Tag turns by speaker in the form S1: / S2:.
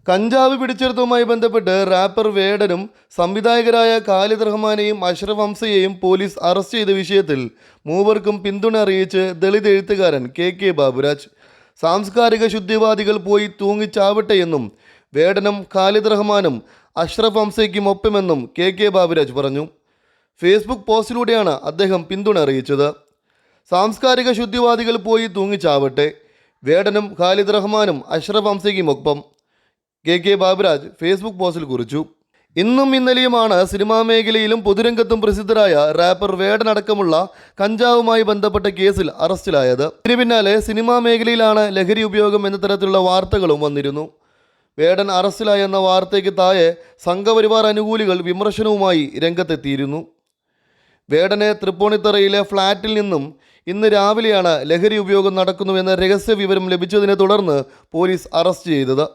S1: കഞ്ചാവ് പിടിച്ചെടുത്തതുമായി ബന്ധപ്പെട്ട് റാപ്പർ വേടനും സംവിധായകരായ ഖാലിദ് റഹ്മാനെയും അഷ്റഫ് ഹംസയെയും പോലീസ് അറസ്റ്റ് ചെയ്ത വിഷയത്തിൽ മൂവർക്കും പിന്തുണ അറിയിച്ച് ദളിത് എഴുത്തുകാരൻ കെ ബാബുരാജ്. സാംസ്കാരിക ശുദ്ധിവാദികൾ പോയി തൂങ്ങിച്ചാവട്ടെയെന്നും വേടനും ഖാലിദ് റഹ്മാനും അഷ്റഫ് ഹംസയ്ക്കും ഒപ്പമെന്നും കെ ബാബുരാജ് പറഞ്ഞു. ഫേസ്ബുക്ക് പോസ്റ്റിലൂടെയാണ് അദ്ദേഹം പിന്തുണ അറിയിച്ചത്. സാംസ്കാരിക ശുദ്ധിവാദികൾ പോയി തൂങ്ങിച്ചാവട്ടെ, വേടനും ഖാലിദ് റഹ്മാനും അഷ്റഫ് ഹംസയ്ക്കും ഒപ്പം, കെ ബാബുരാജ് ഫേസ്ബുക്ക് പോസ്റ്റിൽ കുറിച്ചു. ഇന്നും ഇന്നലെയുമാണ് സിനിമാ മേഖലയിലും പൊതുരംഗത്തും പ്രസിദ്ധരായ റാപ്പർ വേടനടക്കമുള്ള കഞ്ചാവുമായി ബന്ധപ്പെട്ട കേസിൽ അറസ്റ്റിലായത്. ഇതിന് പിന്നാലെ സിനിമാ മേഖലയിലാണ് ലഹരി ഉപയോഗം എന്ന തരത്തിലുള്ള വാർത്തകളും വന്നിരുന്നു. വേടൻ അറസ്റ്റിലായെന്ന വാർത്തയ്ക്ക് താഴെ സംഘപരിവാർ അനുകൂലികൾ വിമർശനവുമായി രംഗത്തെത്തിയിരുന്നു. വേടനെ തൃപ്പൂണിത്തറയിലെ ഫ്ളാറ്റിൽ നിന്നും ഇന്ന് രാവിലെയാണ് ലഹരി ഉപയോഗം നടക്കുന്നുവെന്ന രഹസ്യ വിവരം ലഭിച്ചതിനെ തുടർന്ന് പോലീസ് അറസ്റ്റ് ചെയ്തത്.